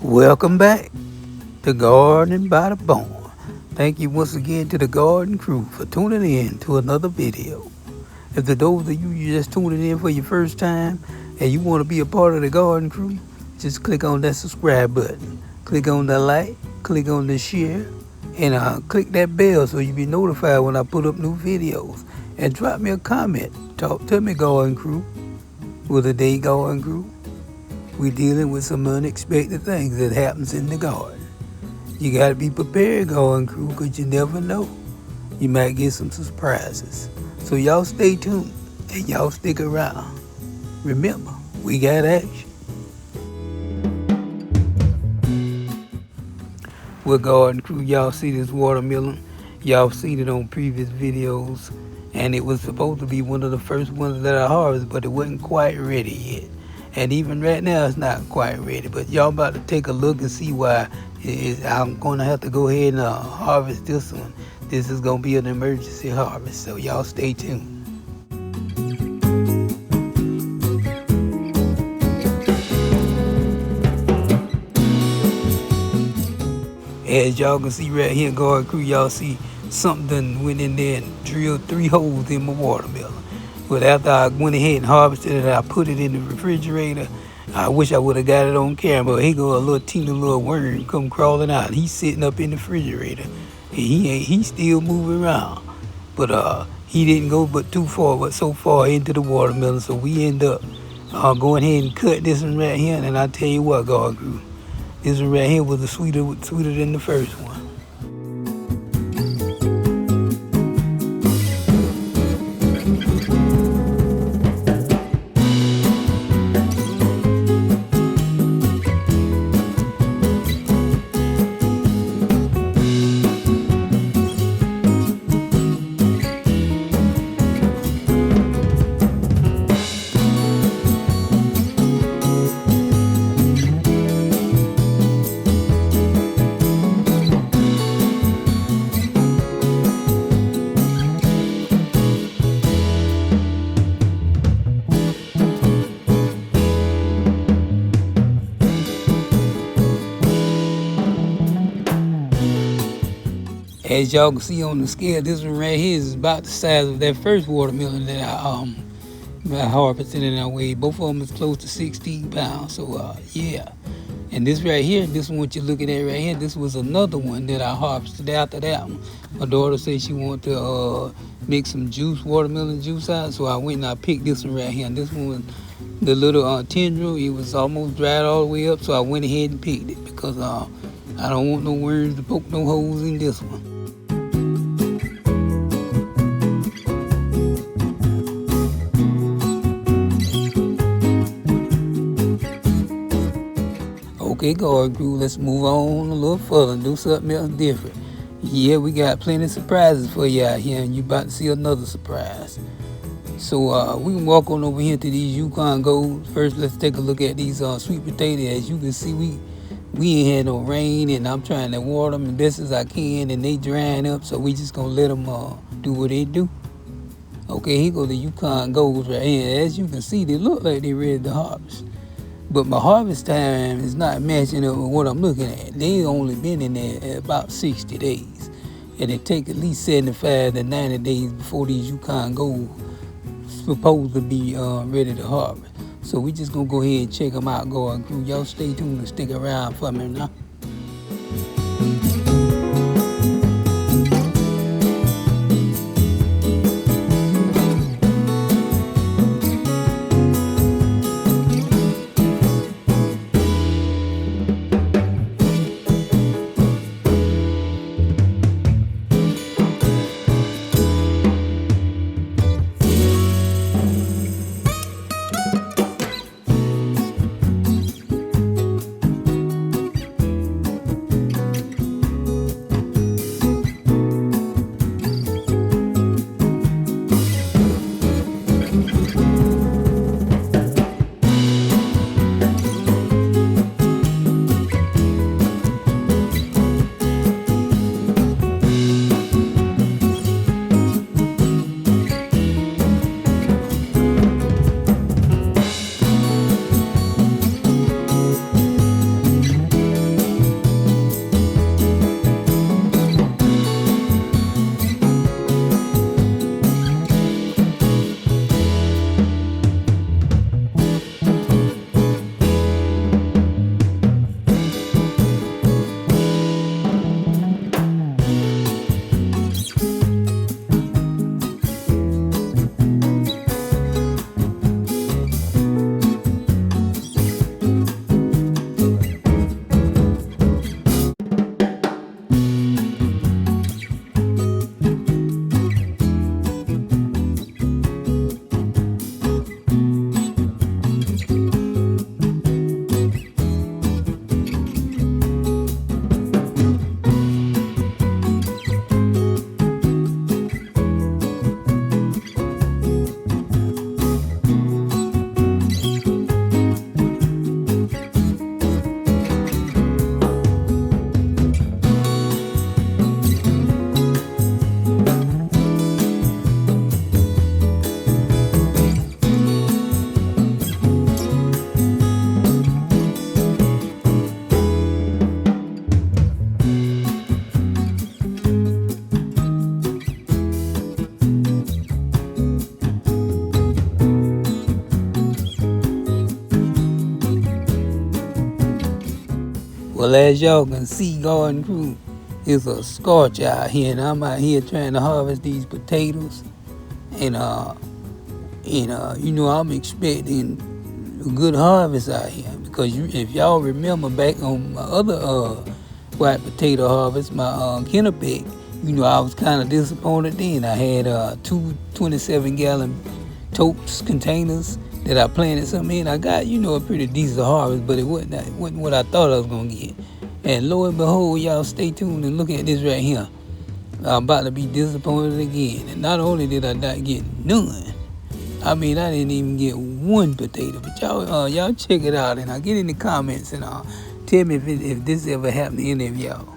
Welcome back to Gardening by the Bone. Thank you once again to the garden crew for tuning in to another video. If to those of you just tuning in for your first time and you want to be a part of the garden crew, just click on that subscribe button. Click on the like, click on the share, and click that bell so you'll be notified when I put up new videos. And drop me a comment. Talk to me, garden crew. With a day garden crew. We're dealing with some unexpected things that happens in the garden. You gotta be prepared, garden crew, because you never know. You might get some surprises. So y'all stay tuned and y'all stick around. Remember, we got action. Well, garden crew, y'all see this watermelon. Y'all seen it on previous videos, and it was supposed to be one of the first ones that I harvested, but it wasn't quite ready yet. And even right now, it's not quite ready. But y'all about to take a look and see why I'm going to have to go ahead and harvest this one. This is going to be an emergency harvest, so y'all stay tuned. As y'all can see right here, garden crew, y'all see something done went in there and drilled 3 holes in my watermelon. But after I went ahead and harvested it, I put it in the refrigerator. I wish I would have got it on camera. Here go a little teeny little worm come crawling out. He's sitting up in the refrigerator. And he's still moving around. But he didn't go but too far, but so far into the watermelon. So we end up going ahead and cut this one right here. And I tell you what, garden crew, this one right here was sweeter than the first one. As y'all can see on the scale, this one right here is about the size of that first watermelon that I harvested, and I weighed. Both of them is close to 16 pounds. So yeah. And this right here, this one what you're looking at right here, this was another one that I harvested after that one. My daughter said she wanted to make some juice, watermelon juice out, so I went and I picked this one right here. And this one was the little tendril, it was almost dried all the way up, so I went ahead and picked it because I don't want no worms to poke no holes in this one. Okay, garden crew, let's move on a little further and do something else different. Yeah, we got plenty of surprises for you out here, and you about to see another surprise. So we can walk on over here to these Yukon Golds. First, let's take a look at these sweet potatoes. As you can see, we ain't had no rain, and I'm trying to water them as best as I can, and they drying up, so we just gonna let them do what they do. Okay, here go the Yukon Golds right here. As you can see, they look like they ready to harvest. But my harvest time is not matching up with what I'm looking at. They only been in there about 60 days. And it take at least 75 to 90 days before these Yukon Gold supposed to be ready to harvest. So we just gonna go ahead and check them out, garden crew. Y'all stay tuned and stick around for me now. Well, as y'all can see, Garden Crew, it's a scorch out here, and I'm out here trying to harvest these potatoes. And I'm expecting a good harvest out here because if y'all remember back on my other white potato harvest, my Kennebec, I was kind of disappointed then. I had two 27-gallon totes containers that I planted something in. I got a pretty decent harvest, but it wasn't what I thought I was gonna get. And lo and behold, y'all stay tuned and look at this right here. I'm about to be disappointed again. And not only did I not get none, I didn't even get one potato. But y'all check it out, and I'll get in the comments and tell me if this ever happened to any of y'all.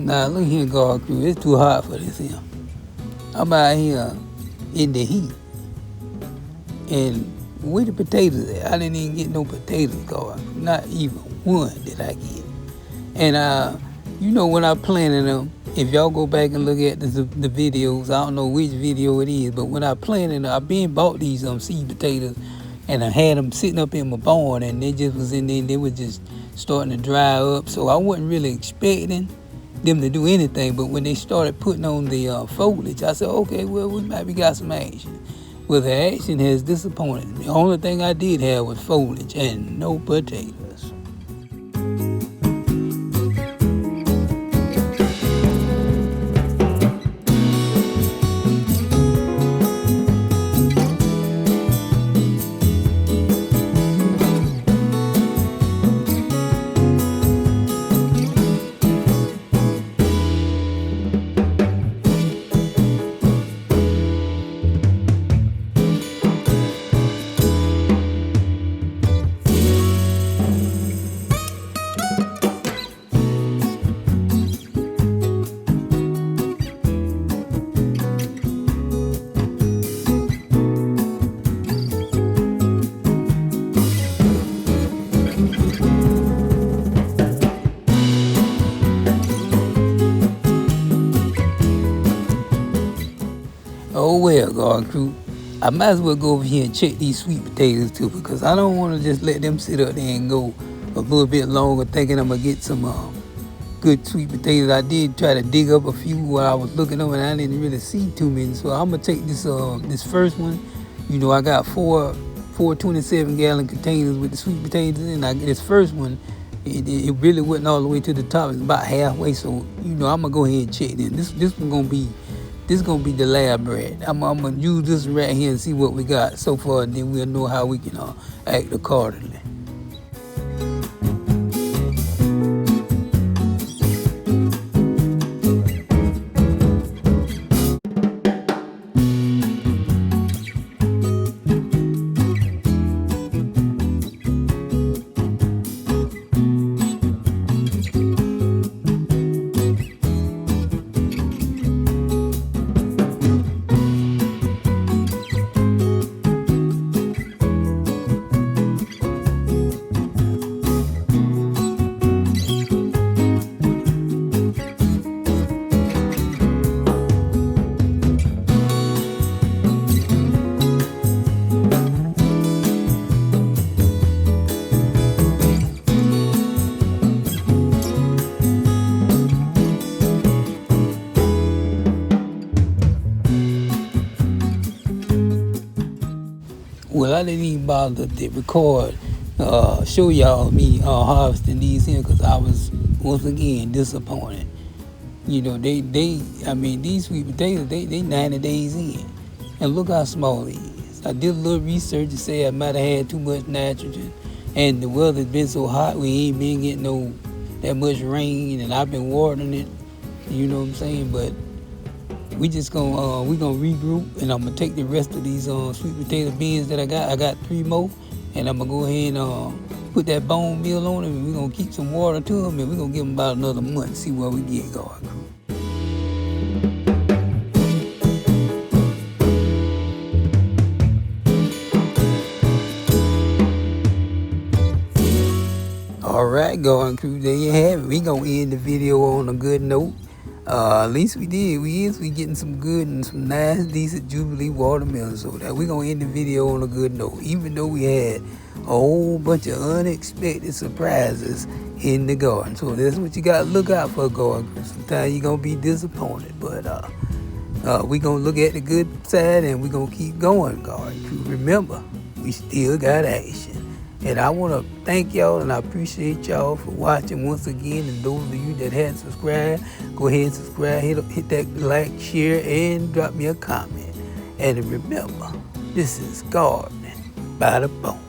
Now look here, Garden Crew, it's too hot for this here. I'm out here in the heat. And where the potatoes at? I didn't even get no potatoes, Garden Crew. Not even one did I get. And you know, when I planted them, if y'all go back and look at the videos, I don't know which video it is, but when I planted them, I been bought these seed potatoes, and I had them sitting up in my barn, and they just was in there, and they were just starting to dry up. So I wasn't really expecting them to do anything, but when they started putting on the foliage, I said, okay, well, we might be got some action. Well, the action has disappointed me. The only thing I did have was foliage and no potatoes. Oh well, Garden Crew, I might as well go over here and check these sweet potatoes too, because I don't want to just let them sit up there and go a little bit longer thinking I'm going to get some good sweet potatoes. I did try to dig up a few while I was looking over, and I didn't really see too many. So I'm going to take this first one. You know, I got four 27-gallon containers with the sweet potatoes in. I get this first one. It really wasn't all the way to the top. It's about halfway. So, you know, I'm going to go ahead and check this. This one's going to be... This is going to be the lab bread. I'm going to use this right here and see what we got so far, and then we'll know how we can act accordingly. Well, I didn't even bother to record, show y'all me harvesting these here, because I was, once again, disappointed. You know, I mean, these sweet potatoes, they 90 days in. And look how small it is. I did a little research to say I might have had too much nitrogen. And the weather's been so hot, we ain't been getting that much rain, and I've been watering it. You know what I'm saying? But we just gonna regroup, and I'm gonna take the rest of these sweet potato beans that I got. I got 3 more, and I'm gonna go ahead and put that bone meal on them, and we're gonna keep some water to them, and we're gonna give them about another month, see where we get going. All right, Garden Crew, there you have it. We gonna end the video on a good note. At least we did. We getting some good and some nice, decent Jubilee watermelons. So that we're going to end the video on a good note. Even though we had a whole bunch of unexpected surprises in the garden. So that's what you got to look out for, Garden Crew. Sometimes you're going to be disappointed. But we're going to look at the good side, and we're going to keep going, Garden Crew. Remember, we still got action. And I want to thank y'all, and I appreciate y'all for watching once again. And those of you that hadn't subscribed, go ahead and subscribe. Hit that like, share, and drop me a comment. And remember, this is gardening by the bone.